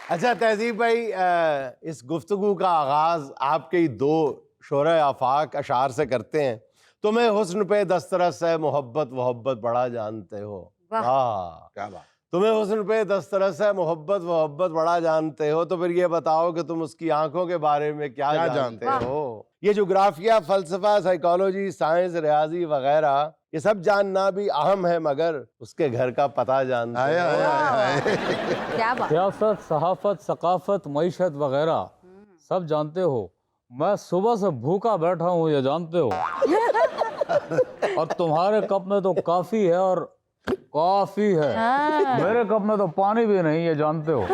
अच्छा तहजीब भाई, इस गुफ्तगू का आगाज आपके ही दो शोरे आफाक अशार से करते हैं। तुम्हें हुस्न पे दस्तरस है मोहब्बत वोहब्बत बड़ा जानते हो। वाह। वाह, क्या बात। तुम्हें हुस्न पे दस्तरस है मोहब्बत वोहब्बत बड़ा जानते हो, तो फिर ये बताओ कि तुम उसकी आंखों के बारे में क्या जानते वाह। हो। ये जोग्राफिया, फलसफा, साइकोलॉजी, साइंस, रियाजी वगैरह ये सब जानना भी अहम है, मगर उसके घर का पता जानते आया, हो। आया, आया। क्या बात। सियासत, सहाफत, सकाफत, मईशत वगैरह सब जानते हो। मैं सुबह से भूखा बैठा हूँ, ये जानते हो। और तुम्हारे कप में तो काफी है और काफी है। हाँ। मेरे कप में तो पानी भी नहीं, ये जानते हो।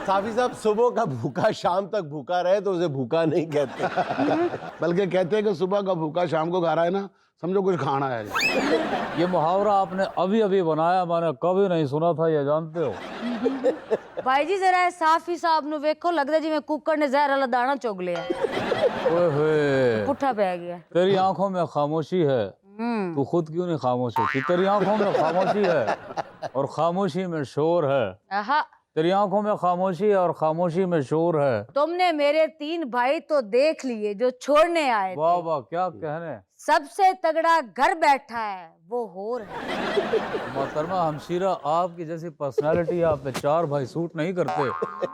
साफी साहब, सुबह का भूखा शाम तक भूखा रहे तो उसे भूखा नहीं कहते। बल्कि कहते हैं कि सुबह का भूखा शाम को खा रहा है ना, समझो कुछ खाना है। ये मुहावरा आपने अभी अभी बनाया, मैंने कभी नहीं सुना था, ये जानते हो। भाई जी जरा साफी साहब नु वेखो, लगदा जिवें कुकर ने जहर वाला दाना चुग लिया, ओए होए, पुट्ठा पै गया। तेरी आंखों में खामोशी है, तू खुद क्यों नहीं खामोश होती। तेरी आंखों में खामोशी है और खामोशी में शोर है। आहा, तेरी आंखों में खामोशी है और खामोशी में शोर है। तुमने मेरे 3 भाई तो देख लिए जो छोड़ने आए वाह थे। वाह, क्या कहने। सबसे तगड़ा घर बैठा है वो होर है। मोहतरमा हमशीरा, आपकी जैसी पर्सनालिटी आप पे 4 भाई सूट नहीं करते।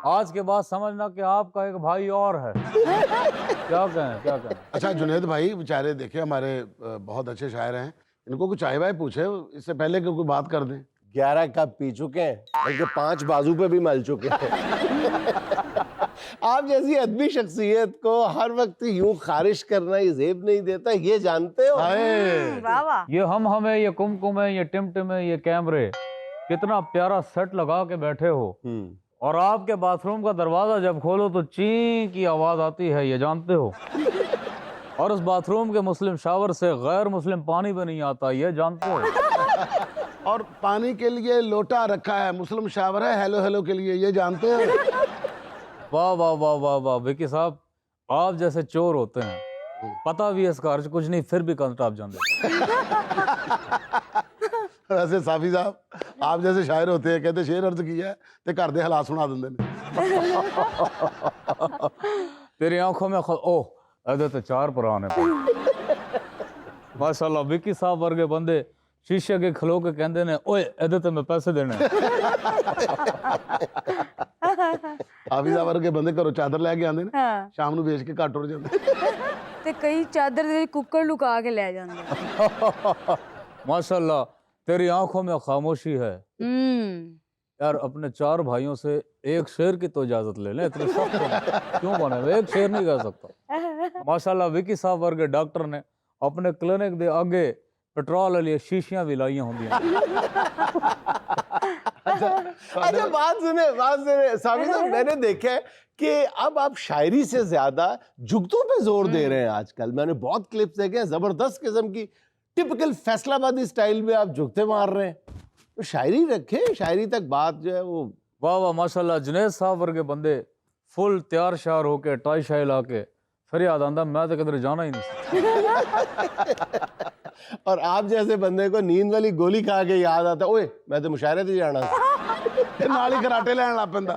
आज के बाद समझना कि आपका एक भाई और है। क्या कहें, क्या कहें। अच्छा जुनेद भाई बेचारे देखे हमारे बहुत अच्छे शायर हैं, इनको कुछ चाय वाय पूछे इससे पहले कि कोई बात कर दें। 11 कप पी चुके हैं, बल्कि 5 बाजू पे भी मल चुके हैं। आप जैसी अदबी शख्सियत को हर वक्त यूं खारिश करना ही जेब नहीं देता, ये जानते हो। वाह वाह। ये हम हमें, ये कुमकुम है, ये टिमटिम है, ये कैमरे, कितना प्यारा सेट लगा के बैठे हो। और आपके बाथरूम का दरवाजा जब खोलो तो ची की आवाज आती है, ये जानते हो। और उस बाथरूम के मुस्लिम शावर से गैर मुस्लिम पानी भी नहीं आता, ये जानते हो। और पानी के लिए लोटा रखा है, मुस्लिम शावर है हेलो हेलो के लिए, ये जानते हैं। वाह वाह वाह वाह वाह, विकी साहब आप जैसे चोर होते हैं, पता भी है इसका अर्ज कुछ नहीं, फिर भी कंट्राप जान दे। वैसे साफी साहब आप जैसे शायर होते हैं, कहते शेर अर्ज किया है तो घर दे हालात सुना देंगे ने। तेरी आंखों में ओह एदे तो 4 पुराने माशाल्लाह। विकी साहब वर्गे बंदे शीशे के खलो के कहते ने ओए एदे तो मैं पैसे देने। साफी साहब वर्गे बंदे घरों चादर लैके आते हैं, हाँ। शाम ਨੂੰ ਵੇਚ ਕੇ ਘੱਟ ਟੁਰ ਜਾਂਦੇ। ते कई चादर दे कुकर लुका के ले जांदे। माशाल्लाह, तेरी आंखों में खामोशी है। यार अपने 4 भाइयों से एक शेर की तो इजाजत ले लें, इतने सख्त क्यों बने। मैं एक शेर नहीं कह सकता। माशाल्लाह विकी साहब वर्गे डॉक्टर ने अपने क्लिनिक दे आगे पेट्रोल वाली शीशियां भी लाइया होंगी। अच्छा बात सुने सामी साहब, मैंने देखा है कि अब आप शायरी से ज्यादा जुगतों पे जोर दे रहे हैं आजकल। मैंने बहुत क्लिप्स देखे हैं, जबरदस्त किस्म की टिपिकल फैसलाबादी स्टाइल में आप जुगते मार रहे हैं। तो शायरी रखें, शायरी तक बात जो है वो। वाह वाह माशाल्लाह, जुनेद साहब वर्गे बंदे फुल तैयार शार होके टाई शाई ला के फिर याद आंदा मैं तो किधर जाना ही नहीं। और आप जैसे बंदे को नींद वाली गोली खा के याद आता, ओए मैं तो मुशायरे से जाना था। नाल ही कराटे लैन लग पैंदा।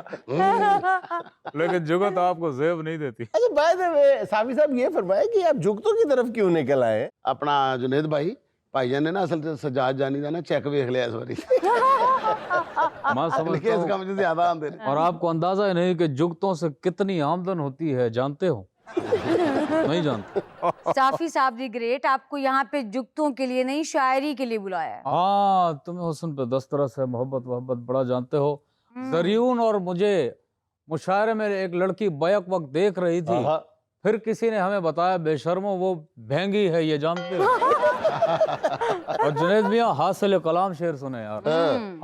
लेकिन जुगत आपको जेब नहीं देती। अच्छा बाय द वे साफी साहब, ये फरमाए कि आप जुगतों की तरफ क्यों निकल आए। अपना जुनेद भाई भाईजान ने ना असल च सजाद जानी का ना चेक वेख लिया इस बारी। मैं समझता इस हूँ, काम से ज्यादा आंदे ने। और आपको अंदाजा ही नहीं कि जुगतों से कितनी आमदन होती है, जानते हो। नहीं जानते। साफी साहब जी ग्रेट, आपको यहाँ पे जुगतों के लिए नहीं शायरी के लिए बुलाया है। हाँ, तुम्हें हुस्न पे दस्तरस है मोहब्बत वहब्बत बड़ा जानते हो। जरियून और मुझे मुशायरे में एक लड़की बैक वक्त देख रही थी, फिर किसी ने हमें बताया बेशर्मो वो भेंगी है, ये जानते हो। और जुनेद मियां हासिल कलाम शेर सुने यार,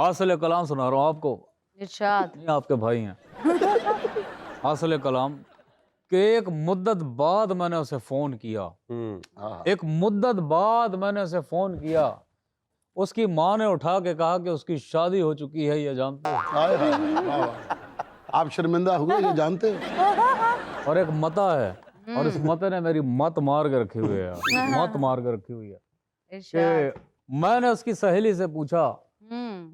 हासिल कलाम सुना रहा हूँ आपको। इरशाद। नहीं आपके भाई हैं। हासिल कलाम कि एक मुद्दत बाद मैंने उसे फोन किया, एक मुद्दत बाद मैंने उसे फोन किया, उसकी माँ ने उठा के कहा कि उसकी शादी हो चुकी है, ये जानते हो। आप शर्मिंदा हुए, ये जानते हो। और एक मता है, और इस मते ने मेरी मत मार के रखी हुई है, मत मार के रखी हुई है। इरशाद। कि मैंने उसकी सहेली से पूछा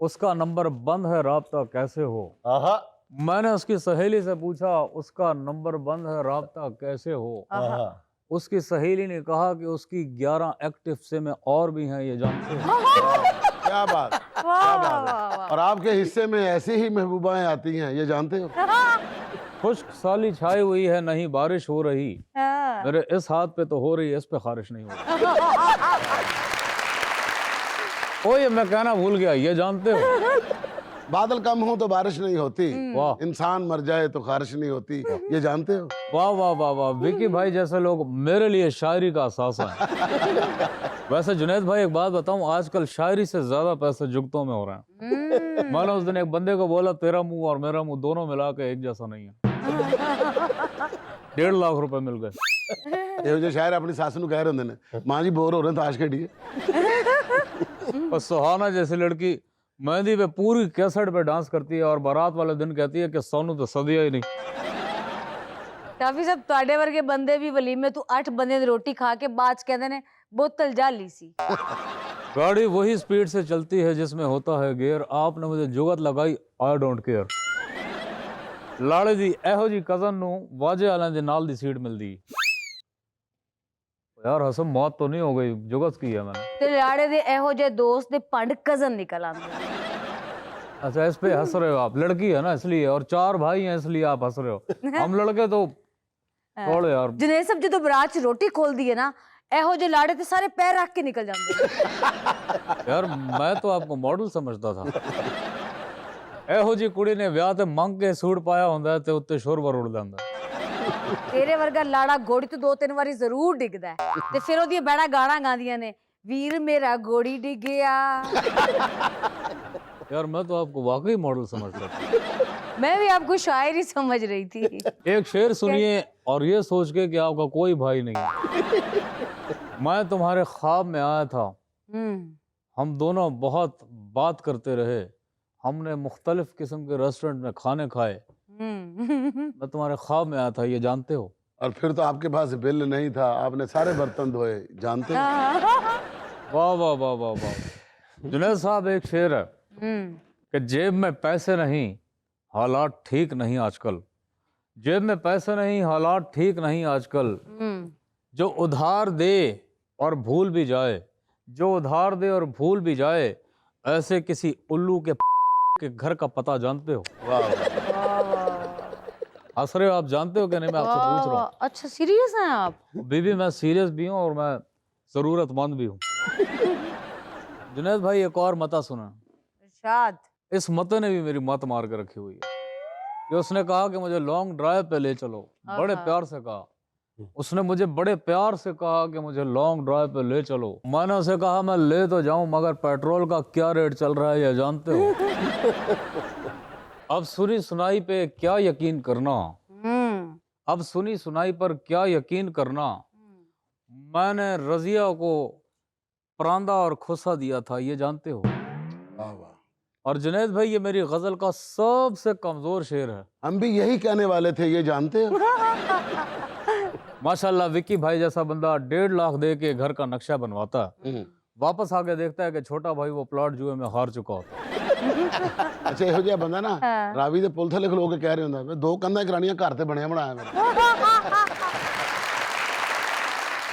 उसका नंबर बंद है, राब्ता कैसे हो। मैंने उसकी सहेली से पूछा, उसका नंबर बंद है, राब्ता कैसे हो? हाँ। उसकी सहेली ने कहा कि उसकी 11 एक्टिव सिम और भी हैं, ये जानते हो? क्या बात, क्या बात है। और आपके हिस्से में ऐसी ही महबूबाएं आती हैं, ये जानते हो? खुश्क साली छाई हुई है, नहीं बारिश हो रही। हाँ। मेरे इस हाथ पे तो हो रही है, इस पे खारिश नहीं हो रही। ओ, ये मैं कहना भूल गया, ये जानते हो? बादल कम हो तो बारिश नहीं होती, वाह इंसान मर जाए तो खारिश नहीं होती, ये जानते हो? वाह वाह वाह वाह, विकी भाई जैसे लोग मेरे लिए शायरी का असासा है। वैसे जुनैद भाई एक बात बताऊं, आजकल शायरी से ज्यादा पैसे जुगतों में हो रहे हैं। मैंने उस दिन एक बंदे को बोला, तेरा मुंह और मेरा मुंह दोनों मिला के एक जैसा नहीं है। 1.5 लाख रुपए मिल गए। ਇਹੋ ਜਿਹੇ ਸ਼ਾਇਰ ਆਪਣੀ ਸੱਸ ਨੂੰ ਕਹਿ ਰਹੇ ਹੁੰਦੇ ਨੇ, ਮਾਂ ਜੀ ਬੋਰ ਹੋ ਰਹੇ ਤਾਸ਼ ਖੇਡੀਏ। और सुहाना जैसी लड़की मेहंदी पे पूरी कैसेट पे डांस करती है और बारात वाले दिन कहती है कि सोनू तो सदिया ही नहीं। ਕਾਫੀ ਸਭ ਤੁਹਾਡੇ ਵਰਗੇ ਬੰਦੇ ਵੀ ਵਲੀਮੇ ਤੂੰ 8 ਬੰਦੇ ਦੀ ਰੋਟੀ ਖਾ ਕੇ ਬਾਅਦ ਚ ਕਹਿੰਦੇ ਨੇ बोतल जाली सी। गाड़ी वही स्पीड से चलती है जिसमें होता है गियर, आपने मुझे जुगत लगाई, आई डोंट केयर। लाड़े दी एहो जी कजन नू वाजे वाले दे नाल दी सीट मिलदी। यार हसम मौत तो नहीं हो गई, जुगत की है मैंने। ਤੇ ਲਾੜੇ ਦੇ ਇਹੋ ਜਿਹੇ ਦੋਸਤ ਦੇ ਪੰਡ ਕਜ਼ਨ ਨਿਕਲ ਆਉਂਦੇ। अच्छा इस पे हंस रहे हो आप, लड़की है ना इसलिए, और 4 भाई हैं इसलिए आप हंस रहे हो। हम लड़के तो छोड़ो यार। ਜਨੇਦ ਸਾਹਿਬ ਜਦੋਂ ਬਰਾਤ ਚ ਰੋਟੀ ਖੋਲਦੀ ਹੈ ਨਾ, ਇਹੋ ਜਿਹੇ ਲਾੜੇ ਤੇ ਸਾਰੇ ਪੈਰ ਰੱਖ ਕੇ ਨਿਕਲ ਜਾਂਦੇ ਨੇ। यार मैं तो आपको मॉडल समझता था। ਇਹੋ ਜੀ ਕੁੜੀ ਨੇ ਵਿਆਹ ਤੇ ਮੰਗ ਕੇ ਸੂਟ ਪਾਇਆ ਹੁੰਦਾ ਤੇ ਉੱਤੇ ਸ਼ੋਰਵਰ ਉੱਡ ਜਾਂਦਾ। ਤੇਰੇ ਵਰਗਾ ਲਾੜਾ ਗੋੜੀ ਤੋਂ 2-3 ਵਾਰੀ ਜ਼ਰੂਰ ਡਿੱਗਦਾ ਹੈ ਤੇ ਫਿਰ ਉਹਦੀਆਂ ਬੈੜਾ ਗਾਣਾ ਗਾਉਂਦੀਆਂ ਨੇ, ਵੀਰ ਮੇਰਾ ਗੋੜੀ ਡਿੱਗਿਆ। यार मैं तो आपको वाकई मॉडल समझता था। मैं भी आपको शायरी समझ रही थी। एक शेर सुनिए और ये सोच के कि आपका कोई भाई नहीं। मैं तुम्हारे ख्वाब में आया था, हम दोनों बहुत बात करते रहे, हमने मुख्तलिफ किस्म के रेस्टोरेंट में खाने खाए। मैं तुम्हारे ख्वाब में आया था, ये जानते हो? और फिर तो आपके पास बिल नहीं था, आपने सारे बर्तन धोए, जानते हो? वाह वाह वाह वाह वाह। जुनैद साहब एक शेर है कि जेब में पैसे नहीं, हालात ठीक नहीं आजकल। जेब में पैसे नहीं, हालात ठीक नहीं आजकल। जो उधार दे और भूल भी जाए, जो उधार दे और भूल भी जाए, ऐसे किसी उल्लू के घर का पता जानते हो? वाह हंस रहे हो आप, जानते हो कि नहीं? मैं आपसे पूछ रहा हूँ। अच्छा सीरियस हैं आप? बीबी मैं सीरियस भी हूँ और मैं जरूरतमंद भी हूँ। जुनैद भाई एक और मता सुना। इरशाद। इस मते ने भी मेरी मत मार के रखी हुई है कि उसने कहा कि मुझे लॉन्ग ड्राइव पे ले चलो। बड़े प्यार से कहा उसने, मुझे बड़े प्यार से कहा कि मुझे लॉन्ग ड्राइव पे ले चलो। मैंने उसे कहा मैं ले तो जाऊं, मगर पेट्रोल का क्या रेट चल रहा है ये जानते हो? अब सुनी सुनाई पे क्या यकीन करना, अब सुनी सुनाई पर क्या यकीन करना। मैंने रजिया को परांदा और खुसा दिया था, ये जानते हो? वाह वाह। और जुनैद भाई ये मेरी गजल का सबसे कमजोर शेर है। हम भी यही कहने वाले थे, ये जानते हो? माशाल्लाह विक्की भाई जैसा बंदा 1.5 लाख दे के घर का नक्शा बनवाता है, वापस आके देखता है कि छोटा भाई वो प्लॉट जुए में हार चुका होता है। अच्छा ਇਹੋ ਜਿਹਾ ਬੰਦਾ ਨਾ ਰਾਵੀ ਦੇ ਪੁਲ ਥੱਲੇ ਖਲੋ ਕੇ ਕਹਿ ਰਿਹਾ ਹੁੰਦਾ, 2 ਕੰਧਾਂ ਕਰਾਣੀਆਂ ਘਰ ਤੇ ਬਣਿਆ ਬਣਾਇਆ ਮੇਰਾ।